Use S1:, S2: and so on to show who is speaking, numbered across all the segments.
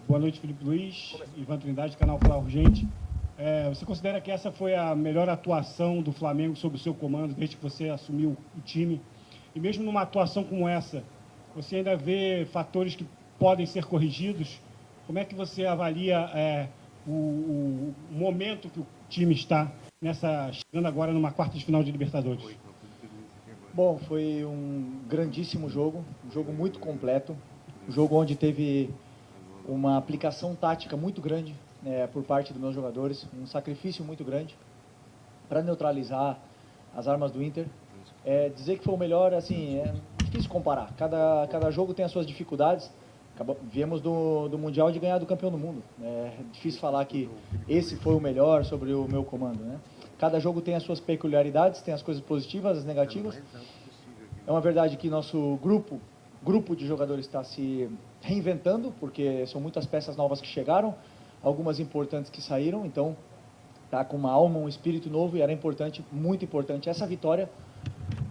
S1: Boa noite, Felipe Luiz, Ivan Trindade, do canal Falar Urgente. Você considera que essa foi a melhor atuação do Flamengo sob o seu comando, desde que você assumiu o time? E mesmo numa atuação como essa, você ainda vê fatores que podem ser corrigidos? Como é que você avalia o momento que o time está chegando agora numa quarta de final de Libertadores?
S2: Bom, foi um grandíssimo jogo, um jogo muito completo, um jogo onde teve uma aplicação tática muito grande por parte dos meus jogadores, um sacrifício muito grande para neutralizar as armas do Inter. Dizer que foi o melhor, assim, é difícil comparar. Cada jogo tem as suas dificuldades. Viemos do Mundial de ganhar do campeão do mundo. É difícil falar que esse foi o melhor sobre o meu comando, né? Cada jogo tem as suas peculiaridades, tem as coisas positivas, as negativas. É uma verdade que nosso grupo de jogadores está se reinventando, porque são muitas peças novas que chegaram, algumas importantes que saíram, então está com uma alma, um espírito novo, e era importante, muito importante, essa vitória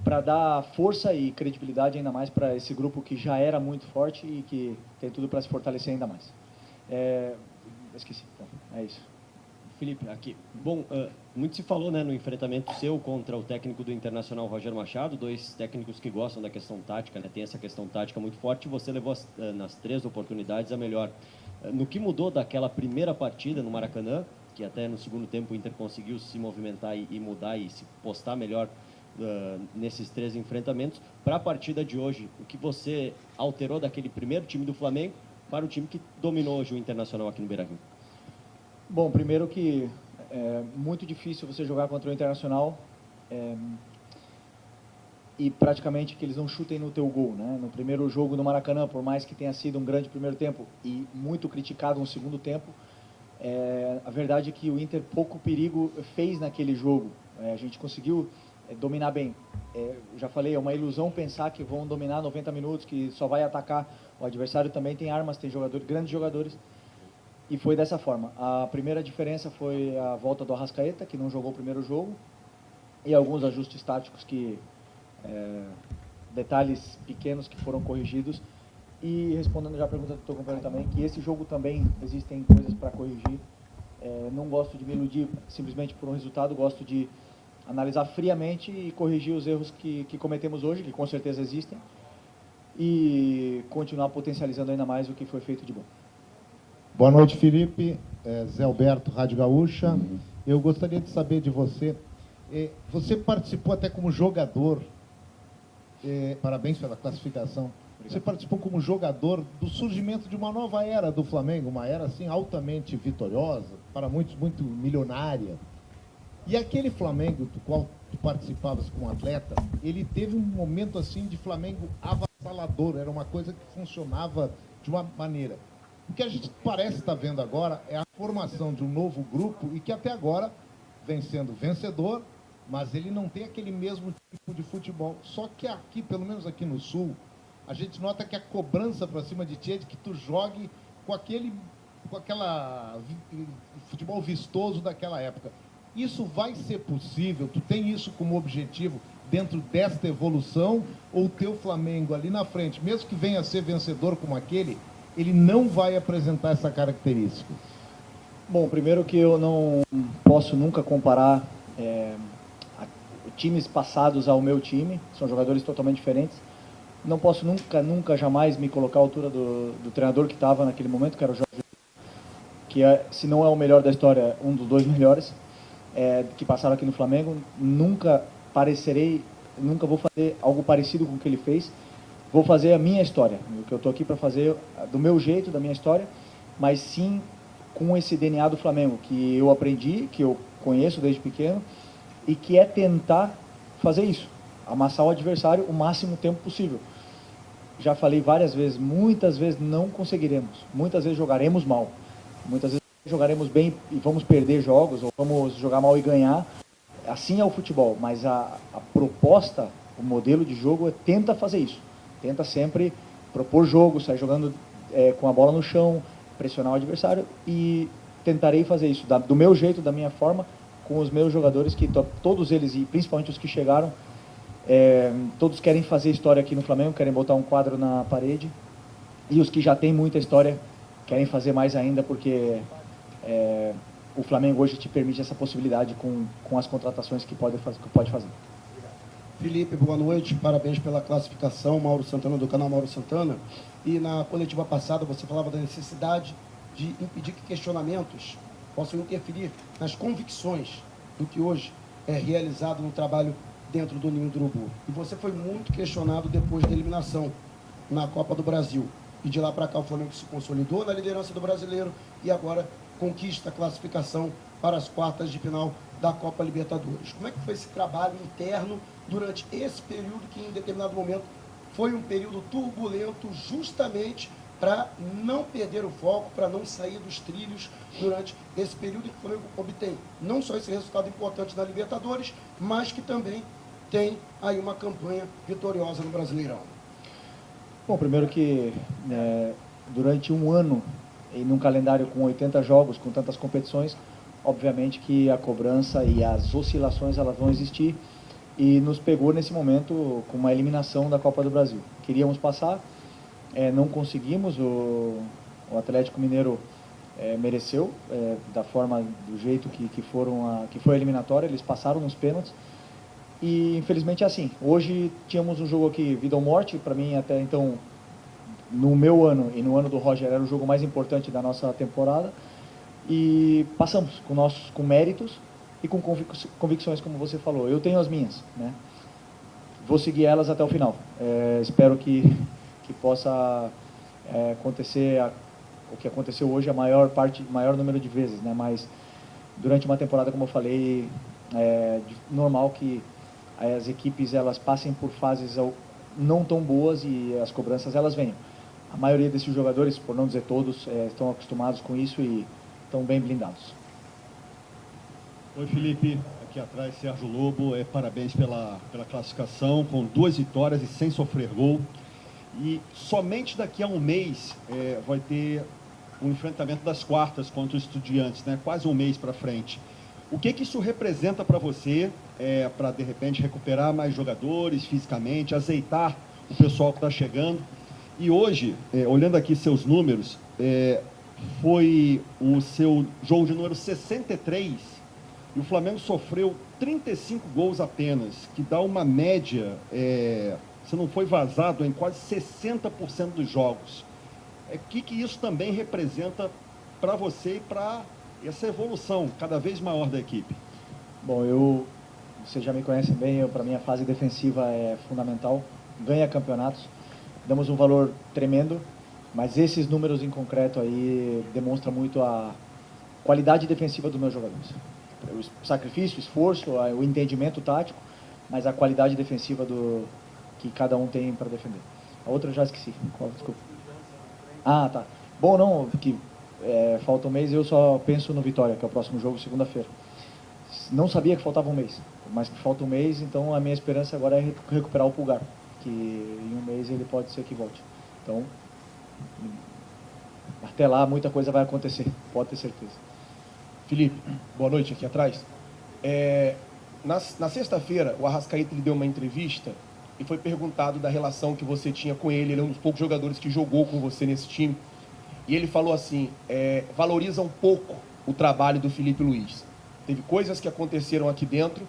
S2: para dar força e credibilidade ainda mais para esse grupo que já era muito forte e que tem tudo para se fortalecer ainda mais. Esqueci, então, é isso.
S3: Felipe, aqui. Bom, muito se falou, né, no enfrentamento seu contra o técnico do Internacional, Roger Machado, dois técnicos que gostam da questão tática, né, tem essa questão tática muito forte, e você levou nas 3 oportunidades a melhor. No que mudou daquela primeira partida no Maracanã, que até no segundo tempo o Inter conseguiu se movimentar e mudar e se postar melhor nesses 3 enfrentamentos, para a partida de hoje, o que você alterou daquele primeiro time do Flamengo para o time que dominou hoje o Internacional aqui no Beira-Rio?
S2: Bom, primeiro que é muito difícil você jogar contra o Internacional e praticamente que eles não chutem no teu gol, né? No primeiro jogo no Maracanã, por mais que tenha sido um grande primeiro tempo e muito criticado no segundo tempo, a verdade é que o Inter pouco perigo fez naquele jogo. A gente conseguiu dominar bem. Já falei, é uma ilusão pensar que vão dominar 90 minutos, que só vai atacar. O adversário também tem armas, tem grandes jogadores. E foi dessa forma. A primeira diferença foi a volta do Arrascaeta, que não jogou o primeiro jogo, e alguns ajustes táticos detalhes pequenos que foram corrigidos. E respondendo já a pergunta do teu companheiro também, que esse jogo também existem coisas para corrigir. Não gosto de me iludir simplesmente por um resultado, gosto de analisar friamente e corrigir os erros que cometemos hoje, que com certeza existem, e continuar potencializando ainda mais o que foi feito de bom.
S4: Boa noite, Felipe. Zé Alberto, Rádio Gaúcha. Eu gostaria de saber de você. Você participou até como jogador. Parabéns pela classificação. Obrigado. Você participou como jogador do surgimento de uma nova era do Flamengo, uma era assim altamente vitoriosa, para muitos muito milionária. E aquele Flamengo do qual tu participavas como atleta, ele teve um momento assim de Flamengo avassalador. Era uma coisa que funcionava de uma maneira. O que a gente parece estar vendo agora é a formação de um novo grupo e que até agora vem sendo vencedor, mas ele não tem aquele mesmo tipo de futebol. Só que aqui, pelo menos aqui no Sul, a gente nota que a cobrança para cima de ti é de que tu jogue com aquela futebol vistoso daquela época. Isso vai ser possível? Tu tem isso como objetivo dentro desta evolução? Ou o teu Flamengo ali na frente, mesmo que venha a ser vencedor como aquele, ele não vai apresentar essa característica?
S2: Bom, primeiro que eu não posso nunca comparar times passados ao meu time, são jogadores totalmente diferentes. Não posso nunca, jamais me colocar à altura do treinador que estava naquele momento, que era o Jorge, que se não é o melhor da história, um dos 2 melhores que passaram aqui no Flamengo. Nunca vou fazer algo parecido com o que ele fez. Vou fazer a minha história, o que eu estou aqui para fazer do meu jeito, da minha história, mas sim com esse DNA do Flamengo, que eu aprendi, que eu conheço desde pequeno, e que é tentar fazer isso, amassar o adversário o máximo tempo possível. Já falei várias vezes, muitas vezes não conseguiremos, muitas vezes jogaremos mal, muitas vezes jogaremos bem e vamos perder jogos, ou vamos jogar mal e ganhar. Assim é o futebol, mas a proposta, o modelo de jogo tenta fazer isso. Tenta sempre propor jogo, sair jogando com a bola no chão, pressionar o adversário, e tentarei fazer isso do meu jeito, da minha forma, com os meus jogadores, que todos eles, e principalmente os que chegaram, todos querem fazer história aqui no Flamengo, querem botar um quadro na parede, e os que já têm muita história querem fazer mais ainda, porque o Flamengo hoje te permite essa possibilidade com as contratações que pode fazer.
S5: Felipe, boa noite, parabéns pela classificação, Mauro Santana, do canal Mauro Santana. E na coletiva passada você falava da necessidade de impedir que questionamentos possam interferir nas convicções do que hoje é realizado no trabalho dentro do Ninho do Urubu. E você foi muito questionado depois da eliminação na Copa do Brasil. E de lá para cá o Flamengo se consolidou na liderança do Brasileiro e agora conquista a classificação para as quartas de final da Copa Libertadores. Como é que foi esse trabalho interno durante esse período que, em determinado momento, foi um período turbulento justamente para não perder o foco, para não sair dos trilhos durante esse período que o Flamengo obtém não só esse resultado importante na Libertadores, mas que também tem aí uma campanha vitoriosa no Brasileirão?
S2: Bom, primeiro que durante um ano, e num calendário com 80 jogos, com tantas competições, obviamente que a cobrança e as oscilações elas vão existir, e nos pegou nesse momento com uma eliminação da Copa do Brasil. Queríamos passar, não conseguimos, o Atlético Mineiro mereceu, da forma, do jeito que foi a eliminatória, eles passaram nos pênaltis, e infelizmente é assim. Hoje tínhamos um jogo aqui, vida ou morte, para mim até então, no meu ano e no ano do Roger, era o jogo mais importante da nossa temporada, e passamos com méritos e com convicções, como você falou. Eu tenho as minhas, né? Vou seguir elas até o final. Espero que possa acontecer o que aconteceu hoje a maior número de vezes, né? Mas durante uma temporada, como eu falei, normal que as equipes elas passem por fases não tão boas e as cobranças elas venham. A maioria desses jogadores, por não dizer todos, estão acostumados com isso e estão bem blindados.
S6: Oi, Felipe, aqui atrás Sérgio Lobo, parabéns pela classificação, com 2 vitórias e sem sofrer gol. E somente daqui a um mês vai ter o enfrentamento das quartas contra os Estudiantes, né? Quase um mês para frente. O que isso representa para você, para de repente recuperar mais jogadores fisicamente, azeitar o pessoal que está chegando? E hoje, olhando aqui seus números, foi o seu jogo de número 63 e o Flamengo sofreu 35 gols apenas, que dá uma média, você não foi vazado em quase 60% dos jogos. O que isso também representa para você e para essa evolução cada vez maior da equipe?
S2: Bom, vocês já me conhecem bem, para mim a fase defensiva é fundamental, ganha campeonatos, damos um valor tremendo, mas esses números em concreto aí demonstram muito a qualidade defensiva dos meus jogadores. O sacrifício, o esforço, o entendimento tático, mas a qualidade defensiva que cada um tem para defender. A outra eu já esqueci. Desculpa. Ah, tá. Bom, não, que falta um mês, eu só penso no Vitória, que é o próximo jogo, segunda-feira. Não sabia que faltava um mês, mas que falta um mês, então a minha esperança agora é recuperar o Pulgar, que em um mês ele pode ser que volte. Então, até lá muita coisa vai acontecer, pode ter certeza.
S5: Felipe, boa noite aqui atrás. Na sexta-feira, o Arrascaeta lhe deu uma entrevista e foi perguntado da relação que você tinha com ele. Ele é um dos poucos jogadores que jogou com você nesse time. E ele falou assim, valoriza um pouco o trabalho do Felipe Luiz. Teve coisas que aconteceram aqui dentro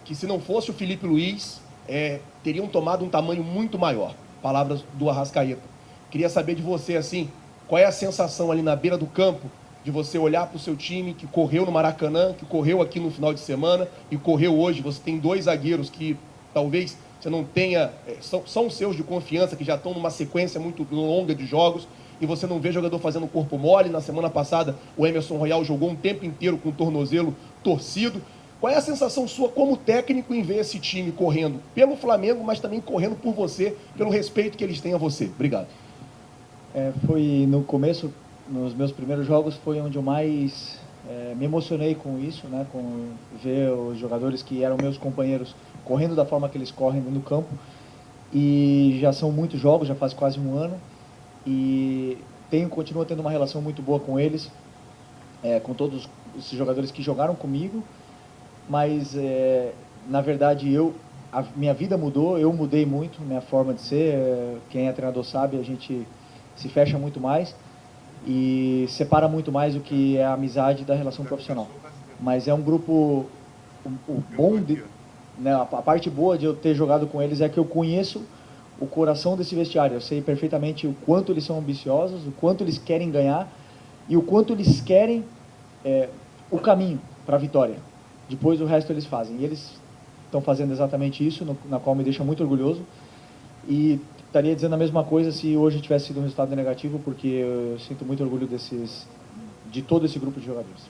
S5: que, se não fosse o Felipe Luiz, teriam tomado um tamanho muito maior. Palavras do Arrascaeta. Queria saber de você, assim, qual é a sensação ali na beira do campo de você olhar para o seu time que correu no Maracanã, que correu aqui no final de semana e correu hoje. Você tem 2 zagueiros que talvez você não tenha, são seus de confiança, que já estão numa sequência muito longa de jogos, e você não vê jogador fazendo corpo mole. Na semana passada, o Emerson Royal jogou um tempo inteiro com o tornozelo torcido. Qual é a sensação sua como técnico em ver esse time correndo pelo Flamengo, mas também correndo por você, pelo respeito que eles têm a você? Obrigado.
S2: Foi no começo, nos meus primeiros jogos, foi onde eu mais me emocionei com isso, né? Com ver os jogadores que eram meus companheiros correndo da forma que eles correm no campo. E já são muitos jogos, já faz quase um ano. E continuo tendo uma relação muito boa com eles, com todos esses jogadores que jogaram comigo. Mas, na verdade, a minha vida mudou, eu mudei muito, minha forma de ser. Quem é treinador sabe, a gente se fecha muito mais. e separa muito mais o que é a amizade da relação profissional. Mas é um grupo, o bom, né, a parte boa de eu ter jogado com eles é que eu conheço o coração desse vestiário. Eu sei perfeitamente o quanto eles são ambiciosos, o quanto eles querem ganhar e o quanto eles querem o caminho para a vitória. Depois o resto eles fazem. E eles estão fazendo exatamente isso, na qual me deixa muito orgulhoso. E estaria dizendo a mesma coisa se hoje tivesse sido um resultado negativo, porque eu sinto muito orgulho de todo esse grupo de jogadores.